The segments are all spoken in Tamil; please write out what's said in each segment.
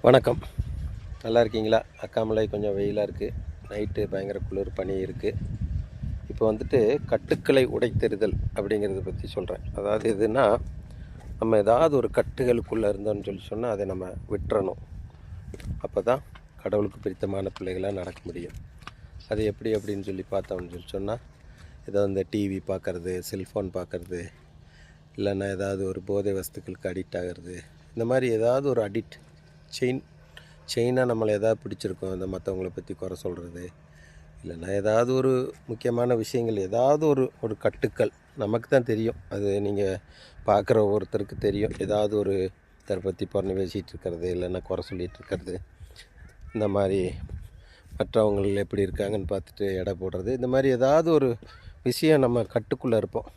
வணக்கம். நல்லா இருக்கீங்களா? அக்காமலை கொஞ்சம் வெயிலாக இருக்குது. நைட்டு பயங்கர குளிர் பனி இருக்குது. இப்போ வந்துட்டு கட்டுக்களை உடைத்தெறிதல் அப்படிங்கிறத பற்றி சொல்கிறேன். அதாவது எதுன்னா, நம்ம ஏதாவது ஒரு கட்டுகளுக்குள்ளே இருந்தோம்னு சொன்னால் அதை நம்ம விட்டுறணும். அப்போ தான் கடவுளுக்கு பிடித்தமான பிள்ளைகளாக நடக்க முடியும். அது எப்படி அப்படின்னு பார்த்தோம்னு சொன்னால், ஏதோ இந்த டிவி பார்க்குறது, செல்ஃபோன் பார்க்குறது, இல்லைன்னா ஏதாவது ஒரு போதை வஸ்துக்களுக்கு அடிக்ட் ஆகிறது, இந்த மாதிரி ஏதாவது ஒரு செயினாக நம்மளை எதாவது பிடிச்சிருக்கோம், அந்த மற்றவங்கள பற்றி குறை சொல்கிறது, இல்லைன்னா ஏதாவது ஒரு முக்கியமான விஷயங்கள், ஏதாவது ஒரு கட்டுக்கள் நமக்கு தான் தெரியும். அது நீங்கள் பார்க்குற ஒவ்வொருத்தருக்கு தெரியும். ஏதாவது ஒரு தரை பற்றி புறணி பேசிகிட்டு இருக்கிறது, இல்லைன்னா குறை சொல்லிகிட்டு இருக்கிறது, இந்த மாதிரி மற்றவங்கள் எப்படி இருக்காங்கன்னு பார்த்துட்டு எடை போடுறது, இந்த மாதிரி ஏதாவது ஒரு விஷயம் நம்ம கட்டுக்குள்ளே இருப்போம்.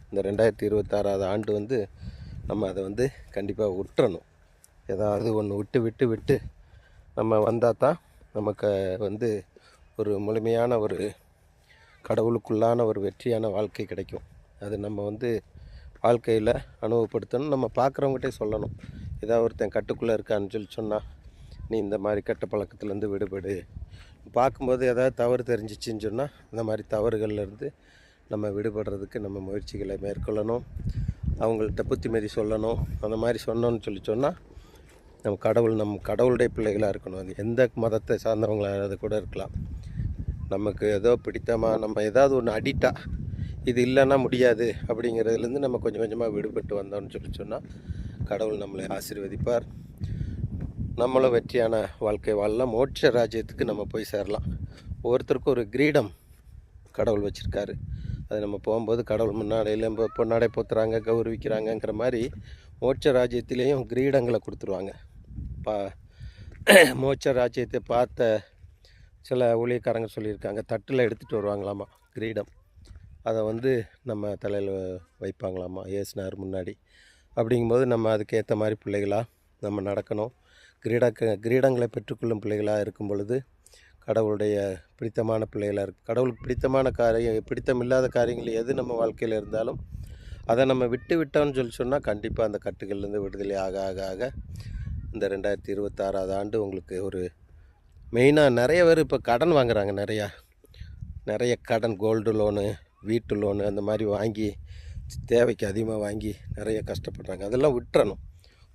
இந்த 2026 ஆண்டு நம்ம அதை கண்டிப்பாக விட்டுறணும். ஏதாவது ஒன்று விட்டு நம்ம வந்தால் தான் நமக்கு ஒரு முழுமையான ஒரு கடவுளுக்குள்ளான ஒரு வெற்றியான வாழ்க்கை கிடைக்கும். அது நம்ம வாழ்க்கையில் அனுபவப்படுத்தணும். நம்ம பார்க்குறவங்ககிட்டே சொல்லணும். ஏதாவது ஒருத்தன் கட்டுக்குள்ளே இருக்கான்னு சொன்னால், நீ இந்த மாதிரி கெட்ட பழக்கத்துலேருந்து விடுபடு. பார்க்கும்போது ஏதாவது தவறு தெரிஞ்சிச்சின்னு சொன்னால், அந்த மாதிரி தவறுகள்லேருந்து நம்ம விடுபடுறதுக்கு நம்ம முயற்சிகளை மேற்கொள்ளணும். அவங்கள்ட்ட புத்திமதி சொல்லணும். அந்த மாதிரி சொன்னோன்னு சொன்னால், நம்ம கடவுளுடைய பிள்ளைகளாக இருக்கணும். அது எந்த மதத்தை சார்ந்தவங்களாக கூட இருக்கலாம். நமக்கு ஏதோ பிடித்தமாக நம்ம ஏதாவது ஒன்று அடிக்டாக இது இல்லைன்னா முடியாது அப்படிங்கிறதுலேருந்து நம்ம கொஞ்சம் கொஞ்சமாக விடுபட்டு வந்தோம்னு சொன்னால், கடவுள் நம்மளை ஆசீர்வதிப்பார். நம்மளும் வெற்றியான வாழ்க்கை வாழலாம். மோட்ச ராஜ்யத்துக்கு நம்ம போய் சேரலாம். ஒவ்வொருத்தருக்கும் ஒரு கிரீடம் கடவுள் வச்சுருக்காரு. அது நம்ம போகும்போது கடவுள் முன்னாடியில் பொன்னாடை போத்துறாங்க, கௌரவிக்கிறாங்கங்கிற மாதிரி மோட்ச ராஜ்யத்திலேயும் கிரீடங்களை கொடுத்துருவாங்க. மோட்ச ராஜ்யத்தை பார்த்த சில ஊழியக்காரங்க சொல்லியிருக்காங்க, தட்டில் எடுத்துகிட்டு வருவாங்களாமா கிரீடம். அதை நம்ம தலையில் வைப்பாங்களாமா இயேசுனார் முன்னாடி. அப்படிங்கும்போது நம்ம அதுக்கேற்ற மாதிரி பிள்ளைகளாக நம்ம நடக்கணும். கிரீடங்களை பெற்றுக்கொள்ளும் பிள்ளைகளாக இருக்கும் பொழுது கடவுளுடைய பிடித்தமான பிள்ளைகளாக இருக்குது. கடவுளுக்கு பிடித்தமான பிடித்தம் இல்லாத காரியங்கள் எது நம்ம வாழ்க்கையில் இருந்தாலும் அதை நம்ம விட்டோம்னு சொன்னால் கண்டிப்பாக அந்த கட்டுகள்லேருந்து விடுதலை ஆக ஆக ஆக இந்த 2026 ஆண்டு உங்களுக்கு ஒரு மெயினாக நிறைய பேர் இப்போ கடன் வாங்குகிறாங்க. நிறைய கடன், கோல்டு லோனு, வீட்டு லோனு, அந்த மாதிரி வாங்கி தேவைக்கு அதிகமாக வாங்கி நிறைய கஷ்டப்படுறாங்க. அதெல்லாம் விட்டுறணும்.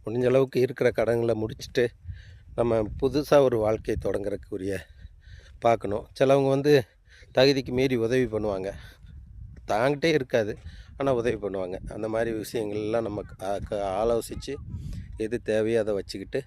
முடிஞ்ச அளவுக்கு இருக்கிற கடன்களை முடிச்சுட்டு நம்ம புதுசாக ஒரு வாழ்க்கையை தொடங்குறதுக்குரிய பார்க்கணும். சிலவங்க தகுதிக்கு மீறி உதவி பண்ணுவாங்க. தாங்கிட்டே இருக்காது, ஆனால் உதவி பண்ணுவாங்க. அந்த மாதிரி விஷயங்கள்லாம் நம்ம ஆலோசித்து எது தேவையோ அதை வச்சுக்கிட்டு